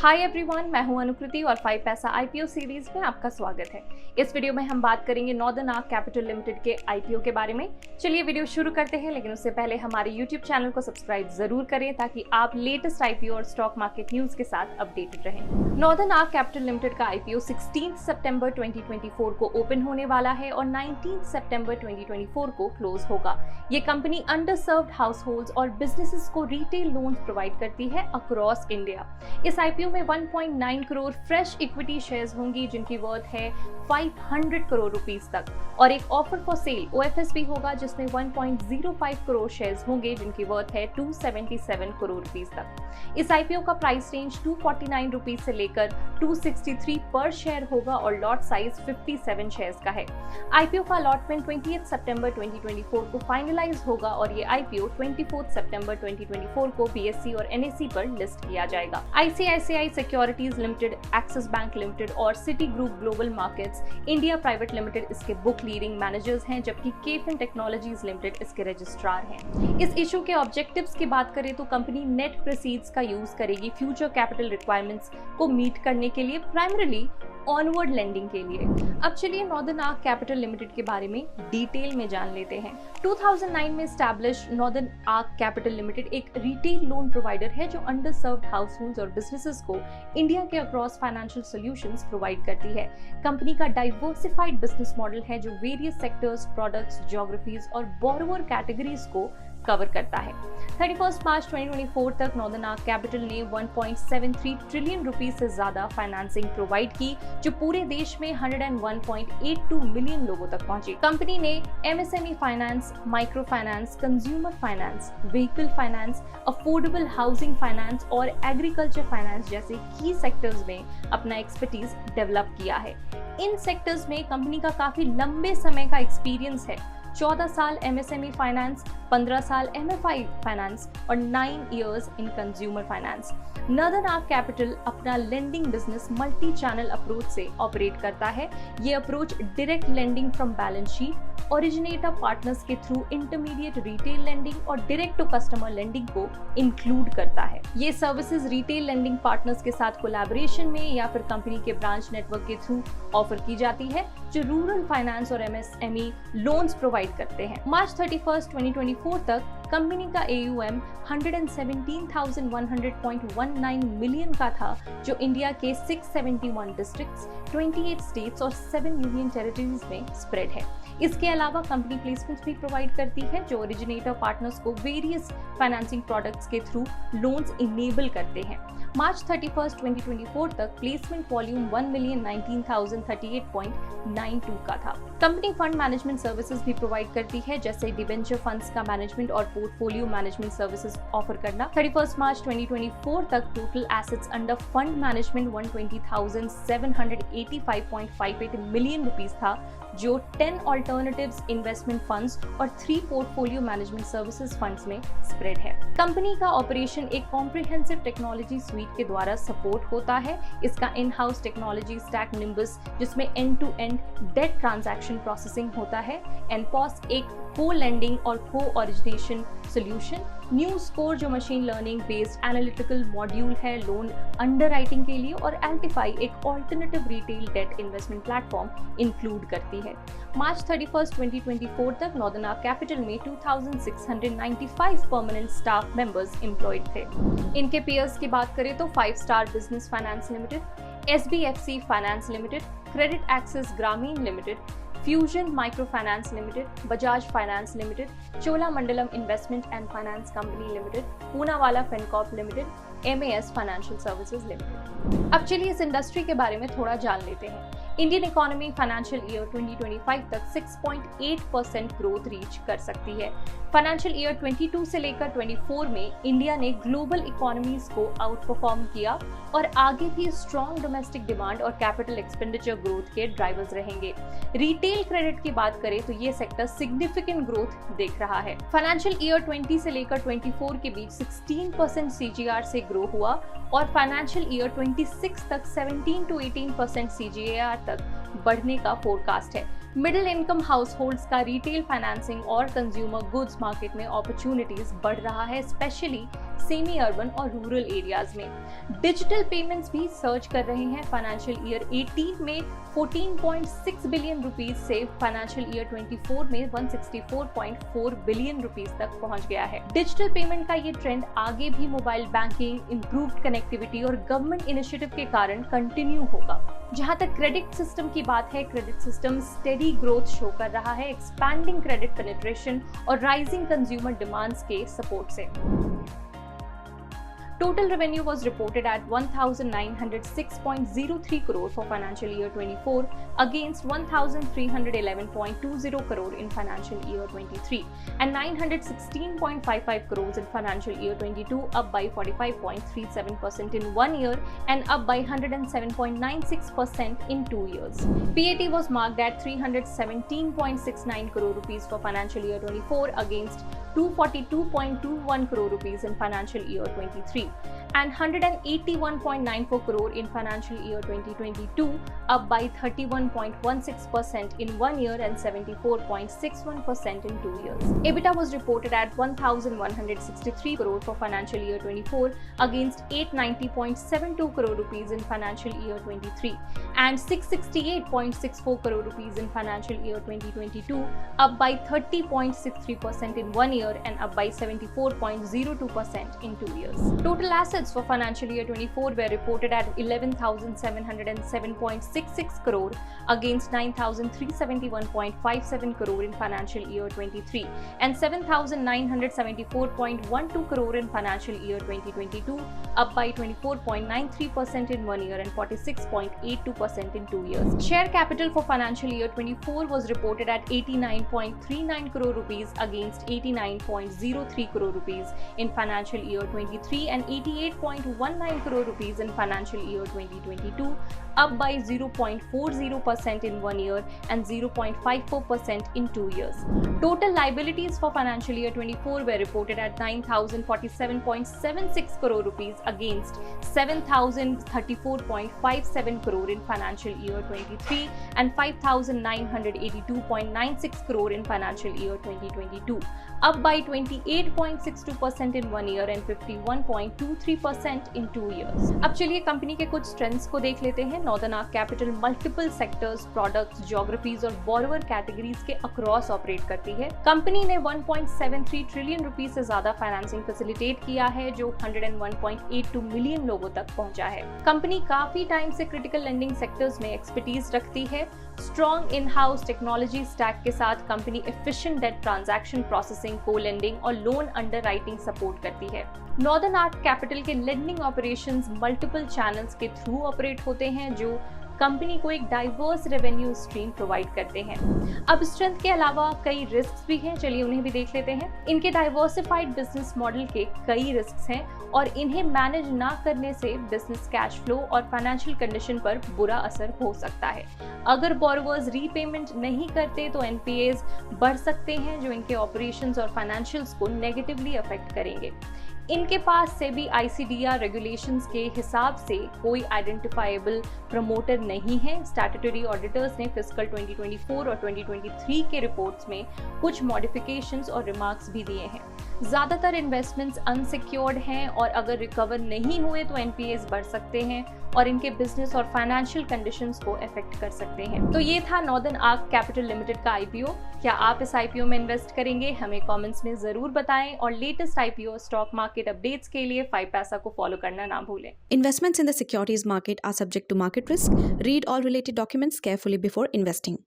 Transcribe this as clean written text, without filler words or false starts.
Hi everyone, मैं हूं अनुकृति और 5 पैसा आईपीओ सीरीज में आपका स्वागत है। इस वीडियो में हम बात करेंगे नॉर्दर्न आर्क कैपिटल लिमिटेड के आईपीओ के बारे में। चलिए वीडियो शुरू करते हैं, लेकिन उससे पहले हमारे यूट्यूब चैनल को सब्सक्राइब जरूर करें ताकि आप लेटेस्ट आईपीओ और स्टॉक मार्केट न्यूज के साथ अपडेटेड रहें। नॉर्दर्न आर्क कैपिटल लिमिटेड का आईपीओ 16 सितंबर 2024 को ओपन होने वाला है और 19 सितंबर 2024 को क्लोज होगा। ये कंपनी अंडर सर्व्ड हाउस और बिजनेसेस को रिटेल लोन्स प्रोवाइड करती है अक्रॉस इंडिया। इस आईपीओ में 1.9 करोड़ फ्रेश इक्विटी शेयर्स होंगी जिनकी वर्थ है 500 करोड़ रुपीस तक, और एक ऑफर फॉर सेल ओएफएस भी होगा जिसमें 1.05 करोड़ शेयर्स होंगे जिनकी वर्थ है 277 करोड़ रुपीस तक। इस आईपीओ का प्राइस रेंज 249 रुपीस से लेकर 263 पर शेयर होगा और लॉट साइज 57 शेयर्स का है। आईपीओ का अलॉटमेंट 28 सितंबर 2024 को फाइनलाइज होगा और ये आईपीओ 24 सितंबर 2024 को बीएसई और एनएसई पर लिस्ट किया जाएगा। ICICI securities limited, Axis bank limited और Citigroup global markets India private limited इसके बुक लीडिंग मैनेजर्स हैं, जबकि केफिन टेक्नोलॉजीज लिमिटेड इसके रजिस्ट्रार हैं। इस इशू के ऑब्जेक्टिव्स की बात करें तो कंपनी नेट प्रोसीड्स का यूज करेगी फ्यूचर कैपिटल रिक्वायरमेंट्स को मीट करने के लिए, प्राइमरीली ऑनवर्ड लेंडिंग के लिए। अब चलिए नॉर्दर्न आर्क कैपिटल लिमिटेड के बारे में डिटेल में जान लेते हैं। 2009 में establish northern Arc capital limited एक रिटेल लोन प्रोवाइडर है जो अंडर सर्व्ड हाउसहोल्ड्स और बिजनेसेस को इंडिया के अक्रॉस फाइनेंशियल सॉल्यूशंस प्रोवाइड करती है। कंपनी का डाइवर्सिफाइड बिजनेस मॉडल है जो वेरियस सेक्टर्स, प्रोडक्ट्स, ज्योग्राफीज और बोरोवर कैटेगरीज को कवर करता है। 31 मार्च 2024 तक नॉर्दर्न आर्क कैपिटल ने 1.73 ट्रिलियन रुपीस से ज्यादा फाइनेंसिंग प्रोवाइड की, जो पूरे देश में 101.82 मिलियन लोगों तक पहुंची। कंपनी ने MSME finance, micro finance, consumer finance, vehicle finance, affordable housing finance और एग्रीकल्चर फाइनेंस जैसे की सेक्टर्स में अपना एक्सपर्टीज डेवलप किया है। इन सेक्टर्स में कंपनी का काफी लंबे समय का एक्सपीरियंस है। 14 साल एमएसएमई फाइनेंस, 15 साल एमएफआई फाइनेंस और 9 years in consumer finance. Northern Arc Capital अपना lending business multi channel approach से ऑपरेट करता है। ये approach direct lending from balance sheet, originator partners के थ्रू इंटरमीडिएट रिटेल लेंडिंग और डायरेक्ट टू कस्टमर लेंडिंग को include करता है। ये सर्विसेज रिटेल लेंडिंग पार्टनर्स के साथ कोलैबोरेशन में या फिर कंपनी के ब्रांच नेटवर्क के थ्रू ऑफर की जाती है जो रूरल फाइनेंस और एमएसएमई लोन्स प्रोवाइड करते हैं। मार्च 31, 2024 तक कंपनी का AUM 117,100.19 मिलियन का था, जो इंडिया के 671 डिस्ट्रिक्ट्स, 28 स्टेट्स और 7 यूनियन टेरिटरीज में स्प्रेड है। इसके अलावा कंपनी प्लेसमेंट्स भी प्रोवाइड करती है जो ओरिजिनेटर पार्टनर्स को वेरियस फाइनेंसिंग प्रोडक्ट्स के थ्रू लोन्स इनेबल करते हैं। मार्च 31, 2024 तक प्लेसमेंट वॉल्यूम 1,019,038.92 का था। कंपनी फंड मैनेजमेंट सर्विसेज भी प्रोवाइड करती है, जैसे डिबेंचर फंड्स का मैनेजमेंट और पोर्टफोलियो मैनेजमेंट सर्विसेज ऑफर करना। 31 मार्च 2024 तक total assets under fund management 120,785.58 million rupees था, जो 10 ऑल्टरनेटिव्स इन्वेस्टमेंट फंड्स और 3 पोर्टफोलियो मैनेजमेंट सर्विसेज फंड्स में स्प्रेड है। कंपनी का ऑपरेशन एक कॉम्प्रिहेंसिव टेक्नोलॉजी स्वीट के द्वारा सपोर्ट होता है। इसका इन हाउस टेक्नोलॉजी स्टैक निम्बस, जिसमें and to end debt transaction processing होता है। एनपॉस एक को लेंडिंग और co-origination solution. NuScore जो machine learning based analytical module है लोन अंडरराइटिंग के लिए, और एल्टिफाई एक alternative retail debt investment platform include करती है। मार्च 31, 2024 तक नॉर्दर्न आर्क कैपिटल में 2,695 परमानेंट स्टाफ मेंबर्स एम्प्लॉयड थे। इनके पेयर्स की बात करें तो 5 star business finance limited, SBFC finance limited, credit access Grameen limited, Fusion micro finance limited, Bajaj finance limited, Cholamandalam investment and finance company limited, Poonawalla Fincorp limited, MAS financial services limited. अब चलिए इस industry के बारे में थोड़ा जान लेते हैं। इंडियन इकोनॉमी फाइनेंशियल ईयर 2025 तक 6.8% ग्रोथ रीच कर सकती है। फाइनेंशियल ईयर 22 से लेकर 24 में इंडिया ने ग्लोबल इकोनॉमीज को आउट परफॉर्म किया और आगे भी स्ट्रॉन्ग डोमेस्टिक डिमांड और कैपिटल एक्सपेंडिचर ग्रोथ के ड्राइवर्स रहेंगे। रिटेल क्रेडिट की बात करें तो ये सेक्टर सिग्निफिकेंट ग्रोथ देख रहा है। फाइनेंशियल ईयर 20 से लेकर 24 के बीच 16% CAGR से ग्रो हुआ और फाइनेंशियल ईयर 26 तक 17 to 18% CAGR तक बढ़ने का फोरकास्ट है। मिडिल इनकम हाउसहोल्ड्स का रिटेल फाइनेंसिंग और कंज्यूमर गुड्स मार्केट में अपॉर्चुनिटीज बढ़ रहा है, स्पेशली सेमी अर्बन और रूरल एरियाज में। डिजिटल पेमेंट्स भी सर्च कर रहे हैं। फाइनेंशियल ईयर 18 में 14.6 बिलियन रुपीस से फाइनेंशियल ईयर 24 में 164.4 बिलियन रुपीस तक पहुंच गया है। डिजिटल पेमेंट का ये ट्रेंड आगे भी मोबाइल बैंकिंग, इंप्रूव्ड कनेक्टिविटी और गवर्नमेंट इनिशिएटिव के कारण कंटिन्यू होगा। जहां तक क्रेडिट सिस्टम की बात है, credit system steady growth show कर रहा है, एक्सपैंडिंग क्रेडिट पेनिट्रेशन और राइजिंग कंज्यूमर डिमांड्स के सपोर्ट से। Total revenue was reported at 1,906.03 crore for financial year 24 against 1,311.20 crore in financial year 23 and 916.55 crores in financial year 22, up by 45.37% in 1 year and up by 107.96% in 2 years. PAT was marked at 317.69 crore rupees for financial year 24 against 242.21 crore rupees in financial year 23 and 181.94 crore in financial year 2022, up by 31.16% in 1 year and 74.61% in 2 years. EBITDA was reported at 1,163 crore for financial year 24 against 890.72 crore rupees in financial year 23 and 668.64 crore rupees in financial year 2022, up by 30.63% in 1 year and up by 74.02% in 2 years. Total assets for financial year 24 were reported at 11,707.66 crore against 9,371.57 crore in financial year 23 and 7,974.12 crore in financial year 2022, up by 24.93% in 1 year and 46.82% in 2 years. Share capital for financial year 24 was reported at 89.39 crore rupees against 89.03 crore rupees in financial year 23 and 88.19 crore rupees in financial year 2022, up by 0.40% in 1 year and 0.54% in 2 years. Total liabilities for financial year 24 were reported at 9,047.76 crore rupees against 7,034.57 crore in financial year 23 and 5,982.96 crore in financial year 2022, up by 28.62% in 1 year and 51.23% in 2 years. अब चलिए company के कुछ trends को देख लेते हैं। Northern Arc capital multiple sectors, products, geographies और borrower categories के अक्रॉस ऑपरेट करती है। कंपनी ने 1.73 ट्रिलियन रुपीस से ज्यादा फाइनेंसिंग फैसिलिटेट किया है, जो 101.82 मिलियन लोगों तक पहुंचा है। कंपनी काफी टाइम से क्रिटिकल लेंडिंग सेक्टर्स में एक्सपर्टीज रखती है। Strong in house technology stack के साथ company efficient debt transaction processing, co-lending और लोन अंडरराइटिंग सपोर्ट करती है। नॉर्दर्न आर्क कैपिटल के लेंडिंग ऑपरेशंस मल्टीपल चैनल्स के थ्रू ऑपरेट होते हैं, जो कंपनी को एक डाइवर्स रेवेन्यू स्ट्रीम प्रोवाइड करते हैं। अब स्ट्रेंथ के अलावा कई रिस्क्स भी हैं, चलिए उन्हें भी देख लेते हैं। इनके डाइवर्सिफाइड बिजनेस मॉडल के कई रिस्क्स हैं और इन्हें मैनेज ना करने से बिजनेस कैश फ्लो और फाइनेंशियल कंडीशन पर बुरा असर हो सकता है। अगर बोरोवर्स रीपेमेंट नहीं करते तो एनपीएज बढ़ सकते हैं, जो इनके ऑपरेशंस और फाइनेंशियल्स को नेगेटिवली अफेक्ट करेंगे। इनके पास सेबी आईसीडीआर रेगुलेशंस के हिसाब से कोई आइडेंटिफाइबल प्रमोटर नहीं है। स्टैट्यूटरी ऑडिटर्स ने फिस्कल 2024 और 2023 के रिपोर्ट्स में कुछ मॉडिफिकेशंस और रिमार्क्स भी दिए हैं। ज्यादातर इन्वेस्टमेंट्स अनसिक्योर्ड हैं और अगर रिकवर नहीं हुए तो एनपीएस बढ़ सकते हैं और इनके बिजनेस और फाइनेंशियल कंडीशंस को अफेक्ट कर सकते हैं। तो ये था नॉर्दर्न आर्क कैपिटल लिमिटेड का आईपीओ। क्या आप इस आईपीओ में इन्वेस्ट करेंगे? हमें कमेंट्स में जरूर बताएं और latest IPO stock market updates के लिए 5 पैसा को फॉलो करना ना भूलें। Investments in the securities market are subject to market risk. Read all related documents carefully before investing.